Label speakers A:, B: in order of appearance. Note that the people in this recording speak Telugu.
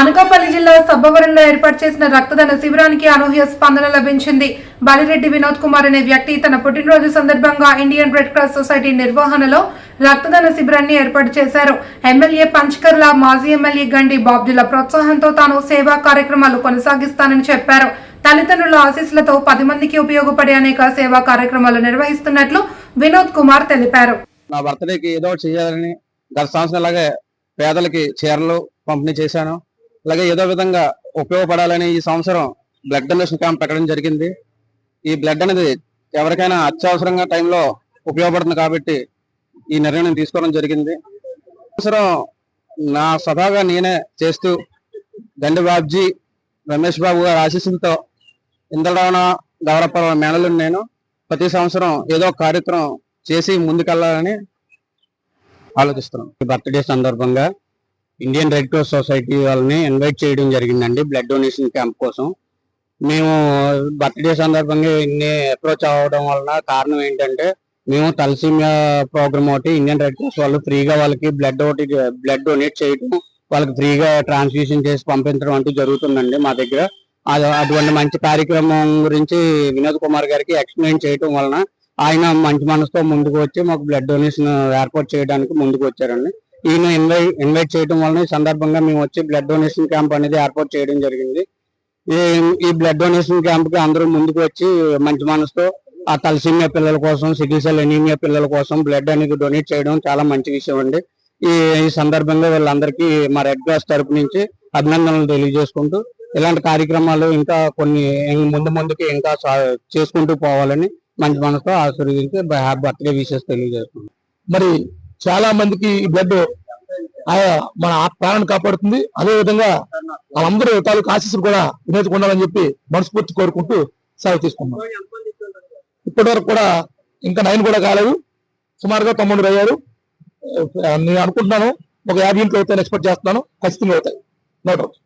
A: అనకాపల్లి జిల్లా సబ్బవరంలో ఏర్పాటు చేసిన రక్తదాన శిబిరానికి అనూహ్య స్పందన లభించింది. బాలిరెడ్డి వినోద్ కుమార్ అనే వ్యక్తి తన పుట్టినరోజు సందర్భంగా ఇండియన్ రెడ్ క్రాస్ సొసైటీ నిర్వహణలో రక్తదాన శిబిరాన్ని ఏర్పాటు చేశారు. ఎమ్మెల్యే పంచకర్ల, మాజీ ఎమ్మెల్యే గండి బాబ్జీల ప్రోత్సాహంతో తాను సేవా కార్యక్రమాలు కొనసాగిస్తానని చెప్పారు. తల్లిదండ్రుల ఆశీస్సులతో 10 మందికి ఉపయోగపడే అనేక సేవా కార్యక్రమాలు నిర్వహిస్తున్నట్లు వినోద్ కుమార్ తెలిపారు.
B: నా బర్త్డేకి ఏదో చేయాలని గత సంవత్సరం అలాగే పేదలకి చీరలు పంపిణీ చేశాను. అలాగే ఏదో విధంగా ఉపయోగపడాలని ఈ సంవత్సరం బ్లడ్ డొనేషన్ క్యాంప్ పెట్టడం జరిగింది. ఈ బ్లడ్ అనేది ఎవరికైనా అత్యవసరంగా టైంలో ఉపయోగపడుతుంది కాబట్టి ఈ నిర్ణయం తీసుకోవడం జరిగింది. సంవత్సరం నా స్వతహాగా నేనే చేస్తూ గండి బాబ్జీ, రమేష్ బాబు గారి ఆశీస్సులతో ఇంద్రడవన గౌరవ మేనలు నేను ప్రతి సంవత్సరం ఏదో కార్యక్రమం చేసి ముందుకెళ్లాలని ఆలోచిస్తున్నాం. బర్త్డే సందర్భంగా ఇండియన్ రెడ్ క్రాస్ సొసైటీ వాళ్ళని ఇన్వైట్ చేయడం జరిగిందండి బ్లడ్ డొనేషన్ క్యాంప్ కోసం. మేము బర్త్డే సందర్భంగా ఇన్ని అప్రోచ్ అవ్వడం వలన కారణం ఏంటంటే మేము తలసీమియా ప్రోగ్రామ్ ఒకటి ఇండియన్ రెడ్ క్రాస్ వాళ్ళు ఫ్రీగా వాళ్ళకి బ్లడ్ డొనేట్ చేయడం, వాళ్ళకి ఫ్రీగా ట్రాన్స్ఫ్యూషన్ చేసి పంపించడం అంటూ జరుగుతుందండి మా దగ్గర. అటువంటి మంచి కార్యక్రమం గురించి వినోద్ కుమార్ గారికి ఎక్స్ప్లెయిన్ చేయడం వలన ఆయన మంచి మనసుతో ముందుకు వచ్చి మాకు బ్లడ్ డొనేషన్ ఏర్పాటు చేయడానికి ముందుకు వచ్చారండి. ఈయన ఇన్వైట్ చేయడం వలన ఈ సందర్భంగా మేము వచ్చి బ్లడ్ డొనేషన్ క్యాంప్ అనేది ఏర్పాటు చేయడం జరిగింది. ఈ బ్లడ్ డొనేషన్ క్యాంప్ కి అందరూ ముందుకు వచ్చి మంచి మనసుతో ఆ తలసీమియా పిల్లల కోసం, సికిల్ సెల్ ఎనీమియా పిల్లల కోసం బ్లడ్ అనేది డొనేట్ చేయడం చాలా మంచి విషయం అండి. ఈ సందర్భంగా వీళ్ళందరికీ మా రెడ్ క్రాస్ తరపు నుంచి అభినందనలు తెలియజేసుకుంటూ ఇలాంటి కార్యక్రమాలు ఇంకా కొన్ని ముందుకి ఇంకా చేసుకుంటూ పోవాలని మంచి మనసుతో ఆశీర్వదించి బర్త్డే విషెస్ తెలియజేస్తున్నాం.
C: మరి చాలా మందికి ఈ బ్లడ్ మన ప్రాణాన్ని కాపాడుతుంది. అదే విధంగా వాళ్ళందరూ తాలూకు ఆశీస్సులు కూడా వినియోగించుకోవాలని చెప్పి మనస్ఫూర్తి కోరుకుంటూ సెలవు తీసుకున్నాం. ఇప్పటి వరకు కూడా ఇంకా 9 కూడా కాలేదు, సుమారుగా 90 అయ్యారు. నేను అనుకుంటున్నాను ఒక 50 ఇంట్లో అవుతాయని ఎక్స్పెక్ట్ చేస్తున్నాను. ఖచ్చితంగా అవుతాయి, నో డౌట్.